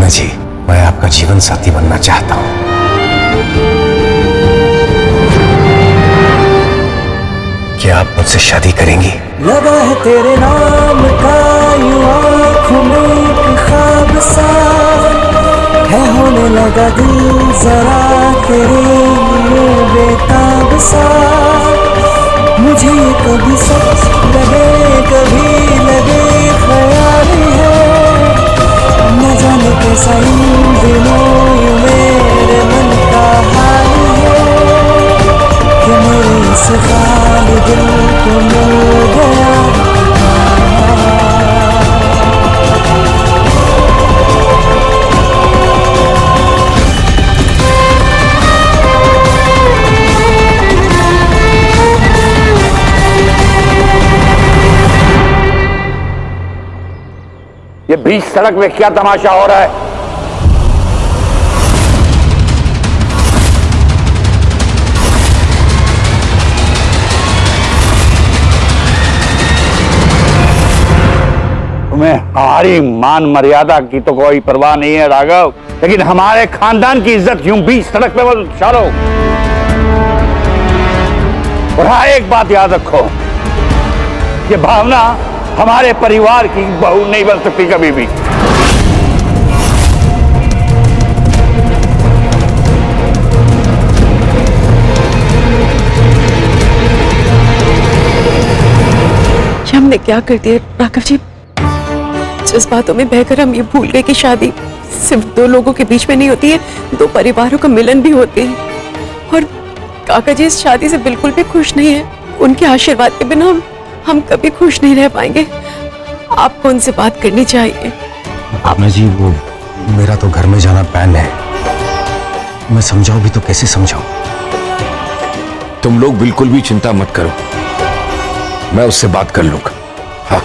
भावना जी, मैं आपका जीवन साथी बनना चाहता हूँ। क्या आप मुझसे शादी करेंगी? लगा है तेरे नाम का यूं आँखों में एक ख्वाब सा, है होने लगा दिल जरा तेरे लिए बेताब सा। मुझे ये कभी सच लगे कभी लगे ख्याल है, न जाने कैसा इन दिनों यूं मेरे मन का हाल है, कि मेरे इस खाली दिल को मिल गया। ये बीच सड़क में क्या तमाशा हो रहा है? तुम्हें हमारी मान मर्यादा की तो कोई परवाह नहीं है राघव, लेकिन हमारे खानदान की इज्जत यूं बीच सड़क पे मत उछालो। और हाँ, एक बात याद रखो, ये भावना हमारे परिवार की बहू नहीं बन सकती कभी भी। हमने क्या कर दिया राघव जी? जज्बातों में बहकर हम ये भूल गए कि शादी सिर्फ दो लोगों के बीच में नहीं होती है, दो परिवारों का मिलन भी होती है। और काका जी इस शादी से बिल्कुल भी खुश नहीं है। उनके आशीर्वाद के बिना हम कभी खुश नहीं रह पाएंगे। आपको उनसे बात करनी चाहिए। भावना जी, वो मेरा तो घर में जाना बैन है। मैं समझाऊं भी तो कैसे समझाऊं? तुम लोग बिल्कुल भी चिंता मत करो, मैं उससे बात कर लूंगा। हाँ।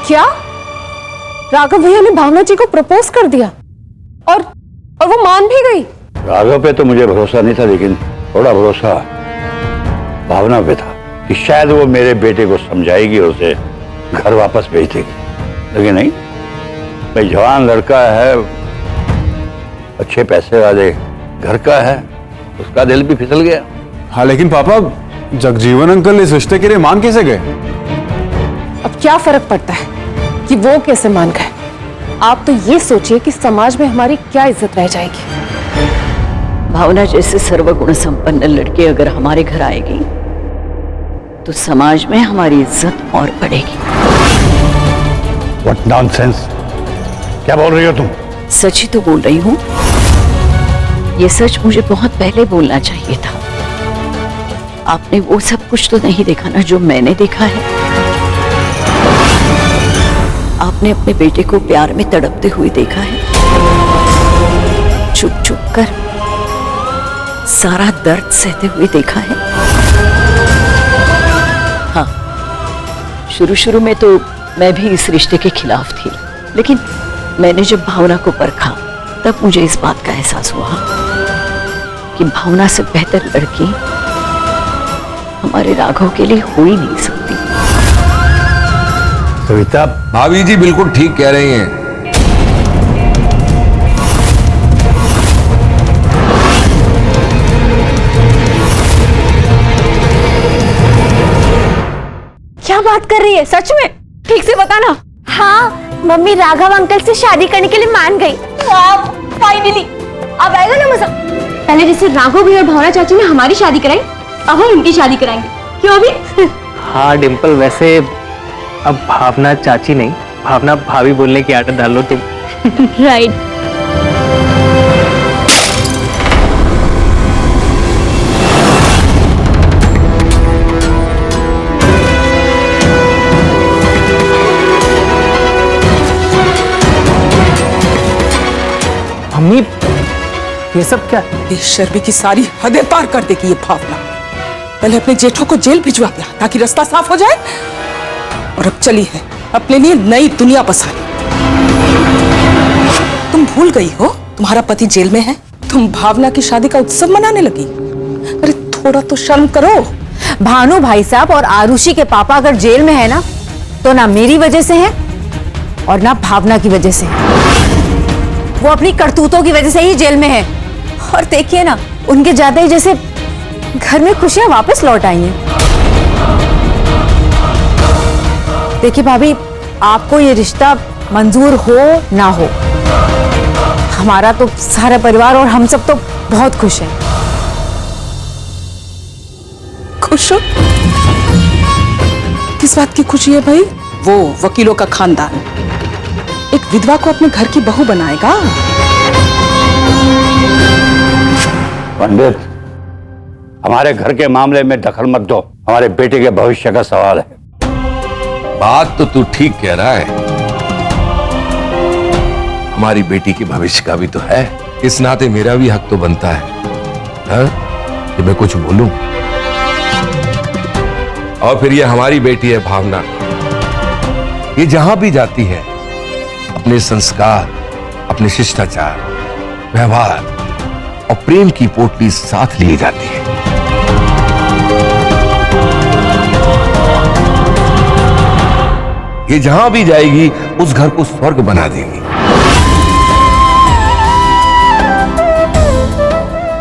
क्या राघव भैया ने भावना जी को प्रपोज कर दिया और वो मान भी गई? राघव पे तो मुझे भरोसा नहीं था, लेकिन थोड़ा भरोसा भावना पे था कि शायद वो मेरे बेटे को समझाएगी और उसे घर वापस भेज देगी। लेकिन नहीं, भाई जवान लड़का है, अच्छे पैसे वाले घर का है, उसका दिल भी फिसल गया। हाँ, लेकिन पापा जगजीवन अंकल इस रिश्ते के लिए मान कैसे गए? अब क्या फर्क पड़ता है कि वो कैसे मान गए? आप तो ये सोचिए कि समाज में हमारी क्या इज्जत रह जाएगी। भावना जैसे सर्वगुण संपन्न लड़की अगर हमारे घर आएगी तो समाज में हमारी इज्जत और बढ़ेगी। What nonsense! क्या बोल रही हो तुम? सच ही तो बोल रही हूँ। ये सच मुझे बहुत पहले बोलना चाहिए था। आपने वो सब कुछ तो नहीं देखा ना जो मैंने देखा है। आपने अपने बेटे को प्यार में तड़पते हुए देखा है, चुप चुप कर सारा दर्द सहते हुए देखा है। हाँ, शुरू शुरू में तो मैं भी इस रिश्ते के खिलाफ थी, लेकिन मैंने जब भावना को परखा तब मुझे इस बात का एहसास हुआ कि भावना से बेहतर लड़की हमारे राघव के लिए हो ही नहीं सकती। सविता, भाभी जी बिल्कुल ठीक कह रही हैं। क्या बात कर रही है? सच में? ठीक से बताना। हाँ, मम्मी राघव अंकल से शादी करने के लिए मान गई। फाइनली अब आएगा ना मजा। पहले जैसे राघव भी और भावना चाची ने हमारी शादी कराई, अब हम उनकी शादी कराएंगे। क्यों भी? हाँ डिम्पल, वैसे अब भावना चाची नहीं, भावना भाभी बोलने की आदत डाल लो तुम। राइट। मम्मी ये सब क्या? बेशर्मी की सारी हदें पार कर देगी ये भावना। पहले अपने जेठों को जेल भिजवा दिया ताकि रास्ता साफ हो जाए, और अब चली है अपने लिए नई दुनिया बसाने। तुम भूल गई हो तुम्हारा पति जेल में है, तुम भावना की शादी का उत्सव मनाने लगी। अरे थोड़ा तो शर्म करो। भानु भाई साहब और आरुषि के पापा अगर जेल में है ना, तो ना मेरी वजह से है और ना भावना की वजह से। वो अपनी करतूतों की वजह से ही जेल में है। और देखिए ना, उनके जाते ही जैसे घर में खुशियां वापस लौट आई हैं। देखिए भाभी, आपको ये रिश्ता मंजूर हो ना हो, हमारा तो सारा परिवार और हम सब तो बहुत खुश हैं। खुश हो? किस बात की खुशी है भाई? वो वकीलों का खानदान एक विधवा को अपने घर की बहू बनाएगा। पंडित, हमारे घर के मामले में दखल मत दो, हमारे बेटे के भविष्य का सवाल है। बात तो तू ठीक कह रहा है, हमारी बेटी के भविष्य का भी तो है। इस नाते मेरा भी हक तो बनता है, हाँ? कि मैं कुछ बोलूं। और फिर ये हमारी बेटी है भावना, ये जहां भी जाती है अपने संस्कार, अपने शिष्टाचार, व्यवहार और प्रेम की पोटली साथ लिए जाती है। ये जहां भी जाएगी उस घर को स्वर्ग बना देगी।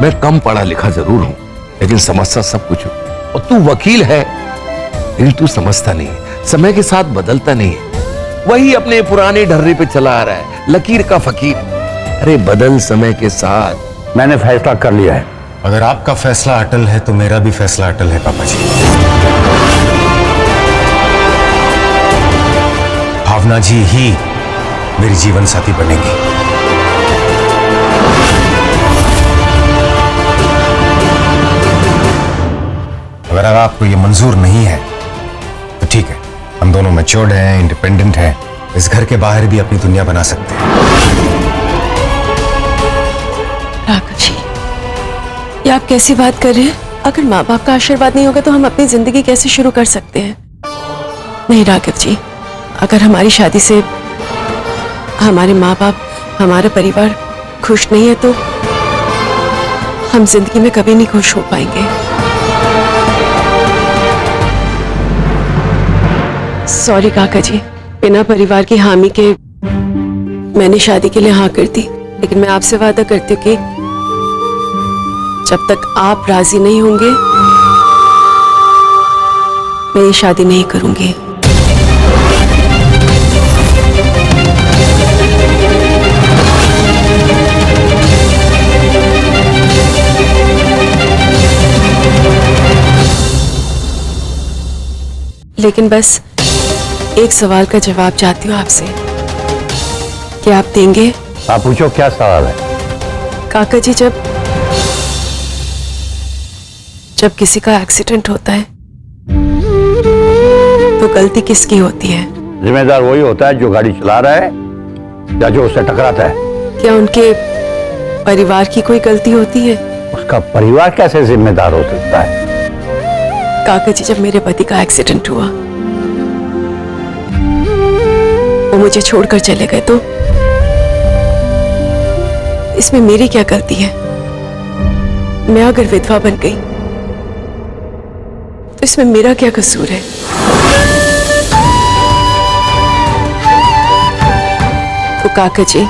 मैं कम पढ़ा लिखा जरूर हूं, लेकिन समझता सब कुछ हूं। और तू वकील है, लेकिन तू समझता नहीं है, समय के साथ बदलता नहीं है, वही अपने पुराने ढर्रे पे चला आ रहा है, लकीर का फकीर। अरे बदल समय के साथ। मैंने फैसला कर लिया है। अगर आपका फैसला अटल है तो मेरा भी फैसला अटल है पापा जी। भावना जी ही मेरी जीवन साथी बनेगी। अगर आपको ये मंजूर नहीं है तो ठीक है, हम दोनों मैच्योर्ड हैं, इंडिपेंडेंट हैं, इस घर के बाहर भी अपनी दुनिया बना सकते हैं। राघव जी, ये आप कैसी बात कर रहे हैं? अगर माँ बाप का आशीर्वाद नहीं होगा तो हम अपनी जिंदगी कैसे शुरू कर सकते हैं? नहीं राघव जी, अगर हमारी शादी से हमारे माँ बाप, हमारा परिवार खुश नहीं है तो हम जिंदगी में कभी नहीं खुश हो पाएंगे। सॉरी काका जी, बिना परिवार की हामी के मैंने शादी के लिए हाँ कर दी, लेकिन मैं आपसे वादा करती हूँ कि जब तक आप राजी नहीं होंगे मैं ये शादी नहीं करूंगी। लेकिन बस एक सवाल का जवाब चाहती हूँ आपसे, क्या आप देंगे? आप पूछो, क्या सवाल है? काका जी, जब किसी का एक्सीडेंट होता है तो गलती किसकी होती है? जिम्मेदार वही होता है जो गाड़ी चला रहा है या जो उससे टकराता है। क्या उनके परिवार की कोई गलती होती है? उसका परिवार कैसे जिम्मेदार हो सकता है? काका जी, जब मेरे पति का एक्सीडेंट हुआ, वो मुझे छोड़कर चले गए, तो इसमें मेरी क्या गलती है? मैं अगर विधवा बन गई तो इसमें मेरा क्या कसूर है? तो काका जी,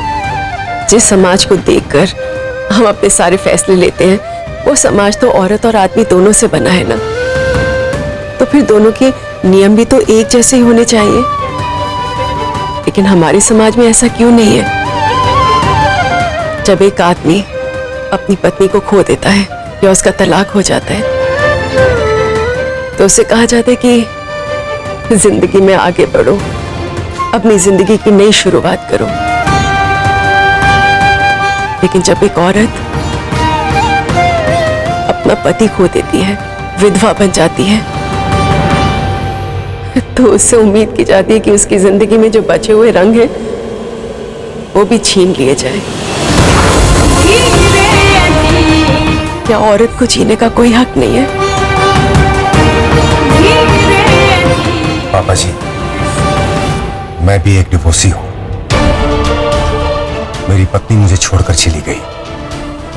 जिस समाज को देखकर हम अपने सारे फैसले लेते हैं, वो समाज तो औरत और आदमी दोनों से बना है ना, तो फिर दोनों के नियम भी तो एक जैसे ही होने चाहिए। लेकिन हमारे समाज में ऐसा क्यों नहीं है? जब एक आदमी अपनी पत्नी को खो देता है या उसका तलाक हो जाता है तो उसे कहा जाता है कि जिंदगी में आगे बढ़ो, अपनी जिंदगी की नई शुरुआत करो। लेकिन जब एक औरत अपना पति खो देती है, विधवा बन जाती है, तो उससे उम्मीद की जाती है कि उसकी जिंदगी में जो बचे हुए रंग हैं वो भी छीन लिए जाए। क्या औरत को जीने का कोई हक नहीं है? पापा जी, मैं भी एक डिवोर्सी हूं। मेरी पत्नी मुझे छोड़कर चली गई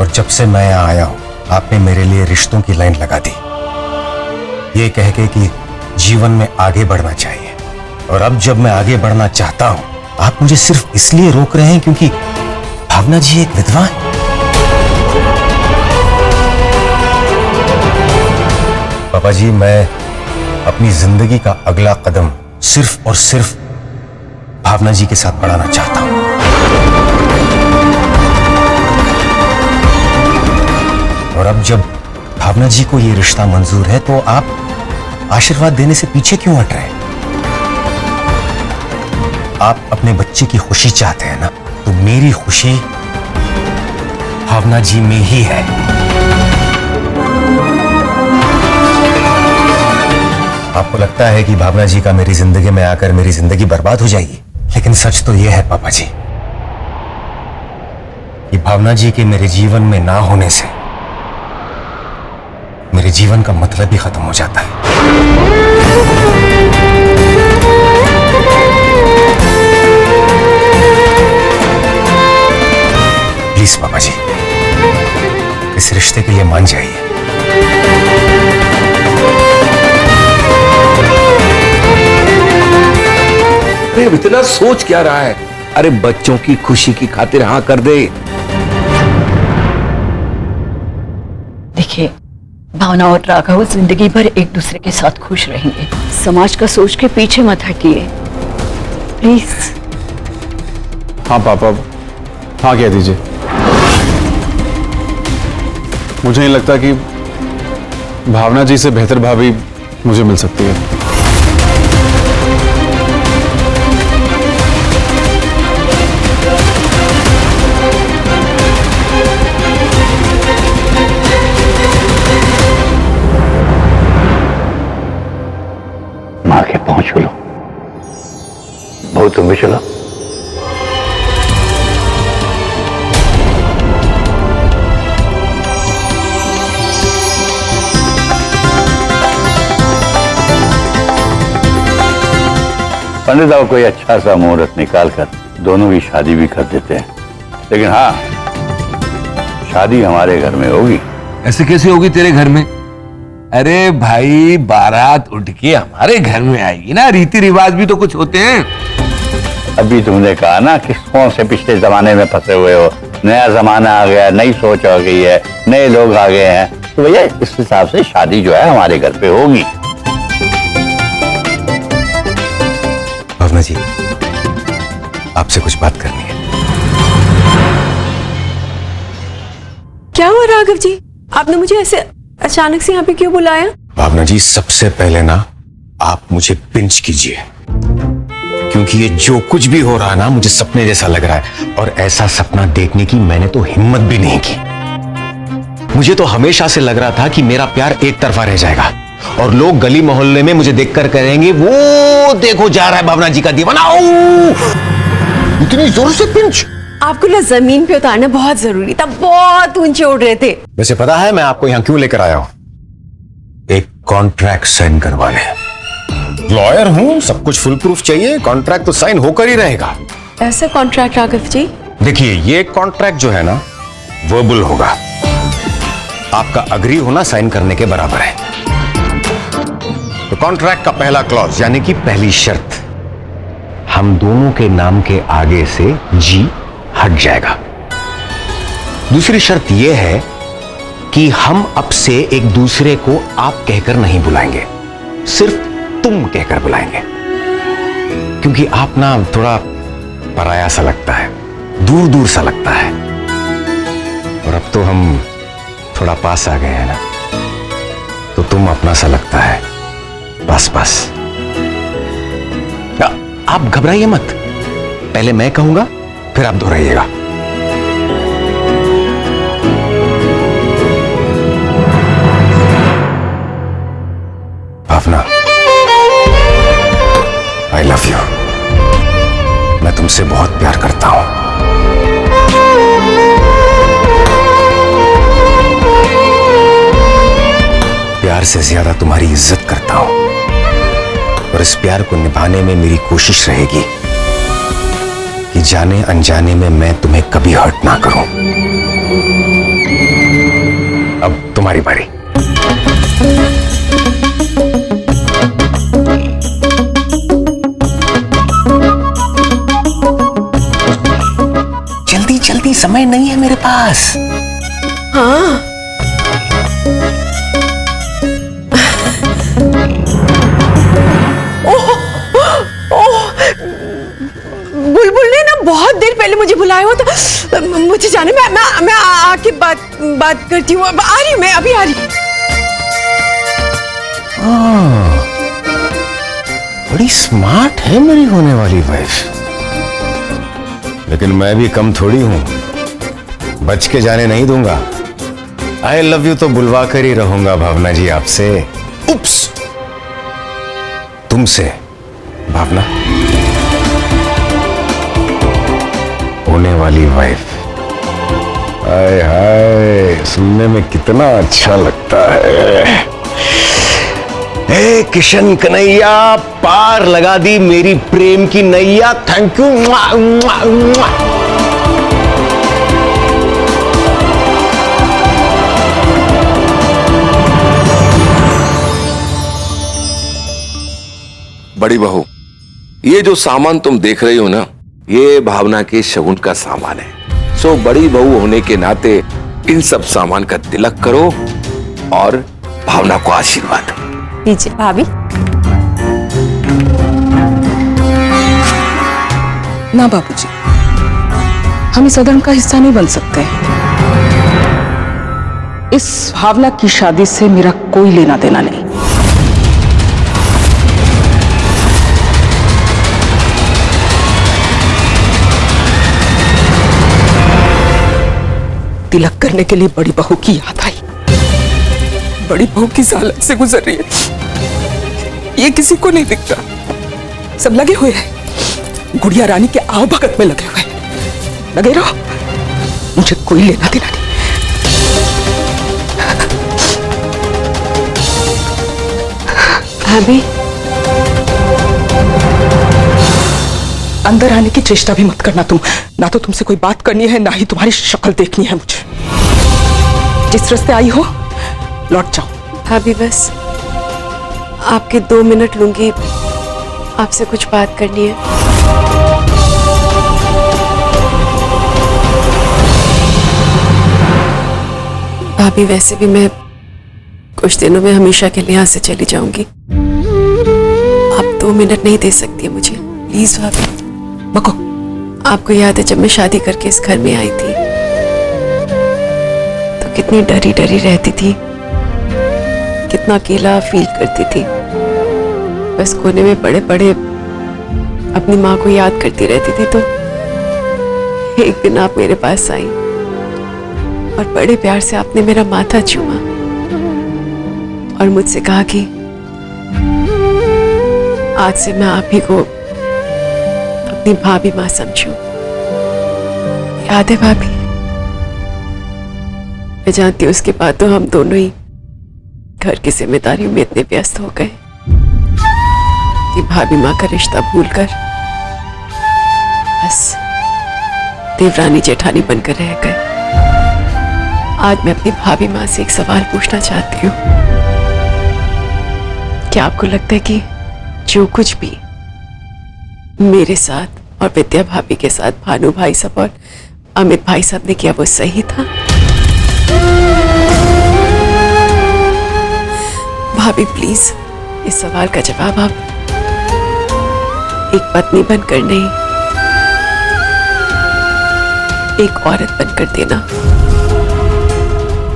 और जब से मैं यहाँ आया हूं, आपने मेरे लिए रिश्तों की लाइन लगा दी, ये कह के कि जीवन में आगे बढ़ना चाहिए। और अब जब मैं आगे बढ़ना चाहता हूं आप मुझे सिर्फ इसलिए रोक रहे हैं क्योंकि भावना जी एक विधवा है? पापा जी, मैं अपनी जिंदगी का अगला कदम सिर्फ और सिर्फ भावना जी के साथ बढ़ाना चाहता हूं। और अब जब भावना जी को यह रिश्ता मंजूर है तो आप आशीर्वाद देने से पीछे क्यों हट रहे हैं? आप अपने बच्चे की खुशी चाहते हैं ना, तो मेरी खुशी भावना जी में ही है। आपको लगता है कि भावना जी का मेरी जिंदगी में आकर मेरी जिंदगी बर्बाद हो जाएगी, लेकिन सच तो यह है पापा जी कि भावना जी के मेरे जीवन में ना होने से मेरे जीवन का मतलब ही खत्म हो जाता है। प्लीज पापा जी, इस रिश्ते के लिए मान जाइए। अरे इतना सोच क्या रहा है? अरे बच्चों की खुशी की खातिर हाँ कर दे। देखिए, भावना और राघव जिंदगी भर एक दूसरे के साथ खुश रहेंगे। समाज का सोच के पीछे मत हटिए प्लीज। हाँ पापा, हाँ कह दीजिए। मुझे नहीं लगता कि भावना जी से बेहतर भाभी मुझे मिल सकती है। मां के पहुंच लो, बहुत तुम भी चलो। पंडित साहब कोई अच्छा सा मुहूर्त निकाल कर दोनों की शादी भी कर देते हैं, लेकिन हाँ, शादी हमारे घर में होगी। ऐसे कैसे होगी तेरे घर में? अरे भाई, बारात उठ के हमारे घर में आएगी ना, रीति रिवाज भी तो कुछ होते हैं। अभी तुमने कहा ना कि कौन से पिछले जमाने में फंसे हुए हो, नया जमाना आ गया, नई सोच आ गई है, नए लोग आ गए हैं, तो भैया इस हिसाब से शादी जो है हमारे घर पे होगी। भावना जी, आपसे कुछ बात करनी है। क्या हुआ राघव जी? आपने मुझे ऐसे अचानक से यहाँ पे क्यों बुलाया? भावना जी, सबसे पहले ना आप मुझे पिंच कीजिए, क्योंकि ये जो कुछ भी हो रहा है ना, मुझे सपने जैसा लग रहा है, और ऐसा सपना देखने की मैंने तो हिम्मत भी नहीं की। मुझे तो हमेशा से लग रहा था कि मेरा प्यार एक तरफा रह जाएगा और लोग गली मोहल्ले में मुझे देखकर कहेंगे, वो देखो जा रहा है भावना जी का दीवाना। इतनी जोर से पिंच। आपको ना जमीन पे उतारना बहुत जरूरी था, बहुत ऊंचे उड़ रहे थे। वैसे पता है मैं आपको यहां क्यों लेकर आया हूं? एक कॉन्ट्रैक्ट साइन करवाने। लॉयर हूं, सब कुछ फुल प्रूफ चाहिए, कॉन्ट्रैक्ट तो साइन होकर ही रहेगा। ऐसा कॉन्ट्रैक्ट राघव जी? देखिए, ये कॉन्ट्रैक्ट जो है ना, वर्बल होगा, आपका अग्री होना साइन करने के बराबर है। तो कॉन्ट्रैक्ट का पहला क्लॉज यानी कि पहली शर्त, हम दोनों के नाम के आगे से जी हट जाएगा। दूसरी शर्त यह है कि हम अब से एक दूसरे को आप कहकर नहीं बुलाएंगे, सिर्फ तुम कहकर बुलाएंगे, क्योंकि आप ना थोड़ा पराया सा लगता है, दूर दूर सा लगता है, और अब तो हम थोड़ा पास आ गए हैं ना, तो तुम अपना सा लगता है, बस बस। आप घबराइए मत, पहले मैं कहूंगा फिर आप दोहराइएगा। भावना, आई लव यू। मैं तुमसे बहुत प्यार करता हूं। प्यार से ज्यादा तुम्हारी इज्जत करता हूं, और इस प्यार को निभाने में मेरी कोशिश रहेगी कि जाने अनजाने में मैं तुम्हें कभी हर्ट ना करूं। अब तुम्हारी बारी। समय नहीं है मेरे पास। हाँ, बुलबुल ने ना बहुत देर पहले मुझे बुलाया हुआ था। मुझे जाने, मैं आके बात करती हूँ। आ रही हूँ, मैं अभी आ रही हूँ। बड़ी स्मार्ट है मेरी होने वाली वाइफ, लेकिन मैं भी कम थोड़ी हूं, बच के जाने नहीं दूंगा। आई लव यू तो बुलवा कर ही रहूंगा भावना जी आपसे। उप्स, तुमसे भावना, होने वाली वाइफ। हाय हाय, सुनने में कितना अच्छा लगता है। हे किशन कन्हैया, पार लगा दी मेरी प्रेम की नैया। Thank you. बड़ी बहू, ये जो सामान तुम देख रही हो ना, ये भावना के शगुन का सामान है। सो बड़ी बहू होने के नाते इन सब सामान का तिलक करो और भावना को आशीर्वाद दो। लीजिए भाभी। ना बाबूजी, हम इस अधर्म का हिस्सा नहीं बन सकते। इस भावना की शादी से मेरा कोई लेना देना नहीं। तिलक करने के लिए बड़ी बहू की याद आई। बड़ी बहू किस हालत से गुजर रही है ये किसी को नहीं दिखता। सब लगे हुए हैं गुड़िया रानी के आओ भगत में, लगे हुए लगे रहो, मुझे कोई लेना देना नहीं। भाभी, अंदर आने की चेष्टा भी मत करना तुम। ना तो तुमसे कोई बात करनी है, ना ही तुम्हारी शक्ल देखनी है मुझे। जिस रास्ते आई हो लौट जाओ। भाभी बस आपके 2 मिनट लूंगी, आपसे कुछ बात करनी है। भाभी वैसे भी मैं कुछ दिनों में हमेशा के लिए यहाँ से चली जाऊंगी। आप 2 मिनट नहीं दे सकती है मुझे, प्लीज भाभी। बको, आपको याद है जब मैं शादी करके इस घर में आई थी तो कितनी डरी डरी रहती थी, कितना अकेला फील करती थी। बस कोने में पड़े पड़े अपनी माँ को याद करती रहती थी। तो एक दिन आप मेरे पास आई और बड़े प्यार से आपने मेरा माथा चूमा और मुझसे कहा कि आज से मैं आप ही को अपनी भाभी माँ समझूं। याद है भाभी? मैं जानती हूँ उसके बाद तो हम दोनों ही घर की जिम्मेदारियों में इतने व्यस्त हो गए कि भाभी माँ का रिश्ता भूलकर बस देवरानी जेठानी बनकर रह गए। आज मैं अपनी भाभी माँ से एक सवाल पूछना चाहती हूँ। क्या आपको लगता है कि जो कुछ भी मेरे साथ और विद्या भाभी के साथ भानु भाई साहब और अमित भाई साहब ने किया वो सही था? भाभी प्लीज इस सवाल का जवाब आप एक पत्नी बनकर नहीं, एक औरत बनकर देना।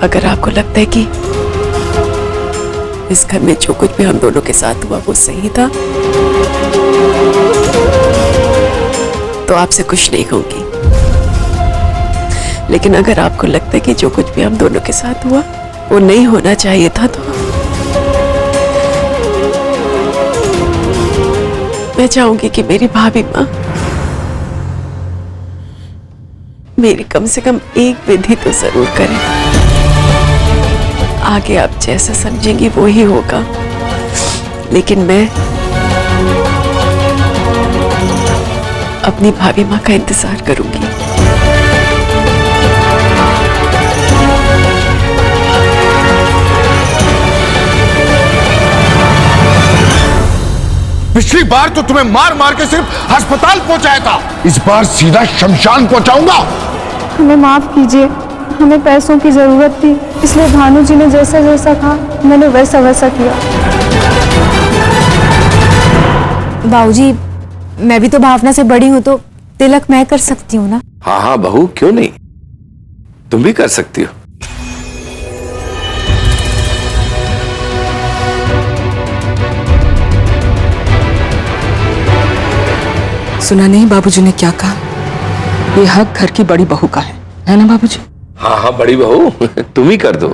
अगर आपको लगता है कि इस घर में जो कुछ भी हम दोनों के साथ हुआ वो सही था तो आपसे कुछ नहीं कहूंगी, लेकिन अगर आपको लगता है कि जो कुछ भी हम दोनों के साथ हुआ वो नहीं होना चाहिए था तो मैं चाहूंगी कि मेरी भाभी माँ मेरी कम से कम एक विधि तो जरूर करें। आगे आप जैसा समझेंगी वो ही होगा, लेकिन मैं अपनी भाभी माँ का इंतजार करूंगी। पिछली बार तो तुम्हें मार मार के सिर्फ अस्पताल पहुंचाया था, इस बार सीधा शमशान पहुंचाऊंगा। हमें माफ कीजिए, हमें पैसों की जरूरत थी, इसलिए भानु जी ने जैसा जैसा कहा मैंने वैसा वैसा किया। बाबूजी, मैं भी तो भावना से बड़ी हूँ, तो तिलक मैं कर सकती हूँ ना? हाँ हाँ बहू, क्यों नहीं, तुम भी कर सकती हो। सुना नहीं बाबूजी ने क्या कहा? ये हक घर की बड़ी बहू का है ना बाबूजी? हाँ हाँ बड़ी बहू, तुम ही कर दो।